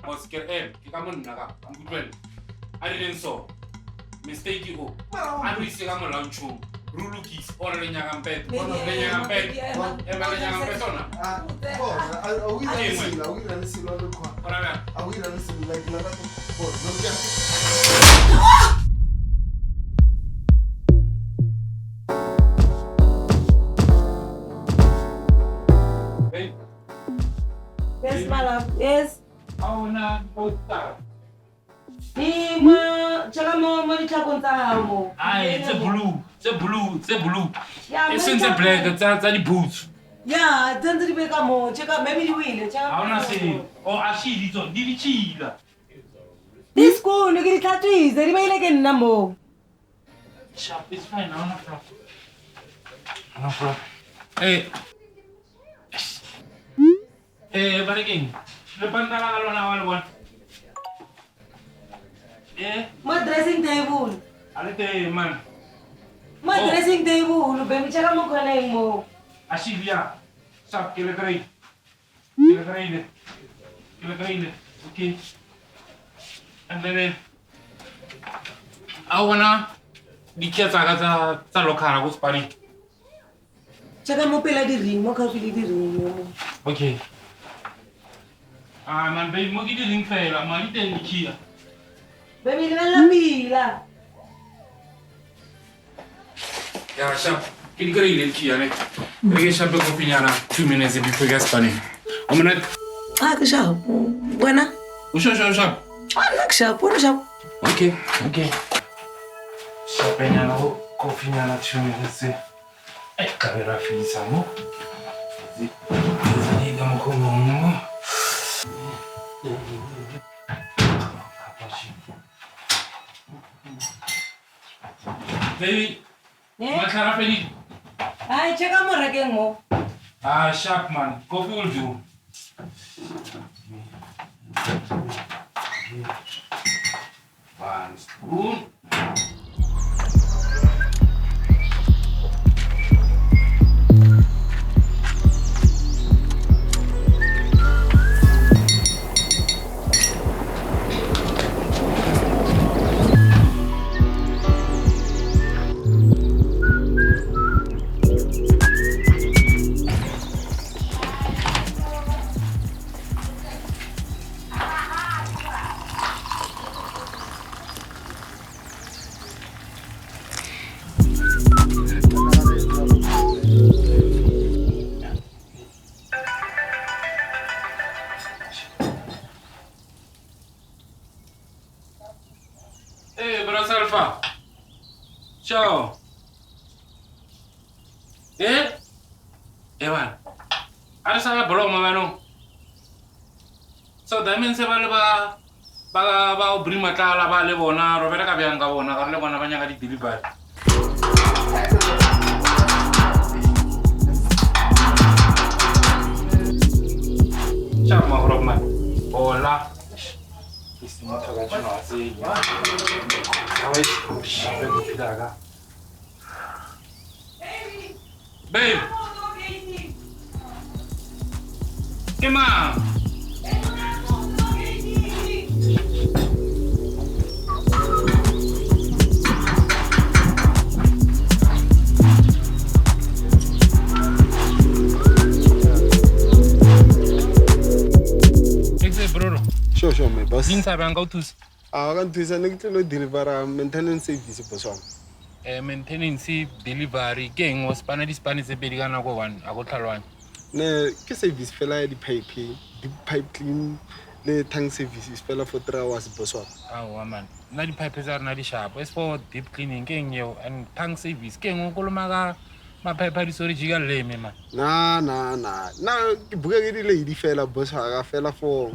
Oscar ke ka monna ka mbutlwela a di leng so mistake o a re se ka molaunchong rulukis o le nyaka mpet e ba le nyaka mpet ona Yes, my love. Yes. Auna posta. Chaka mo di tla mo. Ai, it's blue. It's since the black, it's the boots. Yeah, tsenze di beka mo. Chaka maybe di wile. Chaka. Auna se, o ashidi to, di chila. This ko no ke di tlatwise, di baile ke nna mo. Sharp, it's fine, no problem. No problem. Hey. Hey, baliking. Lepan tala ka lona wal. Ma dressing table. Alete man. Ma dressing table, be mi chaka mo kone mo. Ashilia. Sharp, kile krai. Okay. And then I wanna dikiatsa tsa lokara go spani. Chaka mo pela di ring, mo ka fili di ring. Okay. Man, baby, mo di ring fela, ma di teng dikia. Baby, la pila. Yeah, sharp. Kili krai le kia ne. Rege sharp ko pinyana 2 minutes before gas spani. Omenet. Que sharp. Buena. Usho sharp. Like sharp, what sharp? Okay. Sharp nyana ko pinyana 2 minutes. Kabera filisa mo. Zani gamo ko mo. Baby, matara peli. Ay, chaka mo rakeng mo. Sharp man, coffee will do. One spoon. Alpha. Ciao. Ewan. Ada saya belum mano. So that means ba bring matala ba le bona ro vera ka byang ka bona ka le bona ba nyaka di delivery. Ciao ma Roma. Hola. Istimo taga chino asi. Kawai shape ko pidaga. Babe. Kema. Sure, my boss. Ding sabi ang kautus. Kan tuisa nagtilo deliver maintenance service boss. Maintenance delivery geng was Spanish se bediga na go one a go tlhalwana. Ne ke service fela di pipe clean le tank services fela for 3 hours boss. Man. Na di pipe are na di sharp. As for deep cleaning geng yo and tank service geng o koloma ma pipe di sorry jiga le me man. Na ke buka ke di lady fela boss ga fela for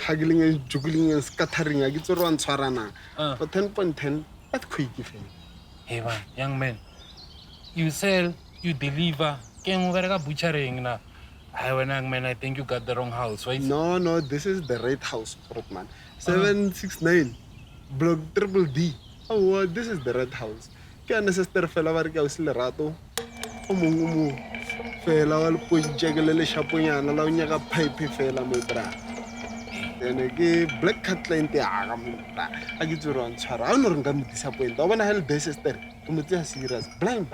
haggling and juggling and scattering. I get to run Sarana for 10.10. That's quick. Hey man, young man, you sell, you deliver. Can't over butchering na. Young man, I think you got the wrong house, right? No, this is the right house, man. 769 block triple D. Oh, this is the right house. Can sister fella work out rato? Omungu fella wal push jaggle le shaponya na la unya ka pipe fella mo bra. ene ke black cat client ya ka monna a ke tsoro an tshwara a no re nka mo disappoint wa bona hell day sister ke mo tseya serious blind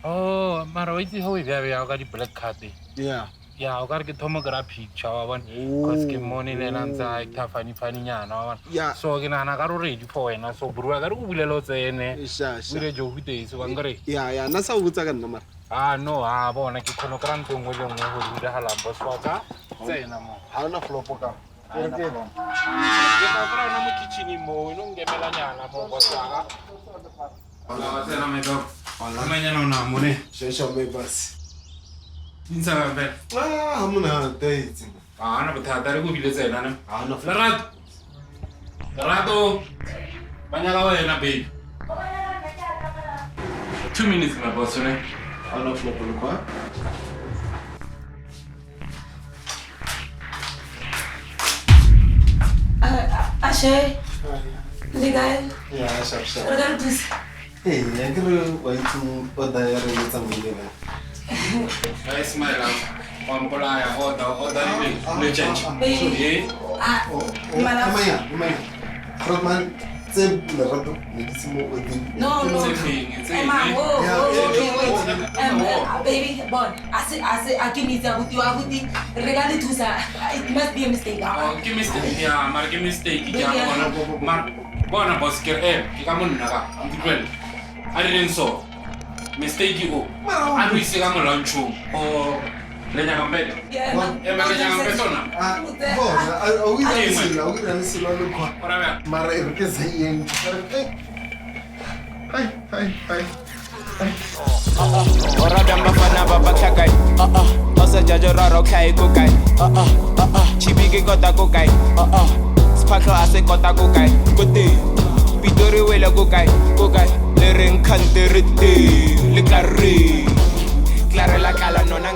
oh mara wa itse ho e bya ka di black card yeah ya o ka re ke thomo gra picture wa bona cause ke mone ne nantsa ka fani nyana wa bona so ke nana ka ro ready for wena so burwa ka re go bulelo tsene bile jo hutetse wa ngare ya na sa o botsa ka nna mara no bona ke khono kra ntwe ngwe le ngwe go dira halambo swaka tsena mo ha ona flopo ka ke ka kra na mo kitchen mo no ngemela nyana mo bosaka ala tsena me do ala menyana na mo ne shesha me basi Insa be. Hamuna dates. Na bothata re go bile tsena ne. No Lerato. Banya ga wena baby. 2 minutes my boss ne. No flop kwa. Ashe. Legal. Yeah, sharp. Regarde tous. Hey, I can wait to order something. Guys, my love. Pampola ya order le change. Madame. Frotman, c'est le rato, medicimo No. Emma, baby, bon. Give me the regarde tout ça. It must be a mistake. Give mistake. Yeah, mar give mistake. Yeah, mar. Bona boss ke ke ka monna ka. Ngitwele. A re so. Mistake o. A re se ka mo launcho. O le nya kampete. Le nya kampete ona. Ora bea. Mara e ke se yen. Hai. Ora damba fana baba kakai. Osa jajo raro kai go kai. Chibi ke kota go kai. Sparkle ase kota go kai. Kote. Pitori wela go kai. Le ren kanterete. Le clare la cala nona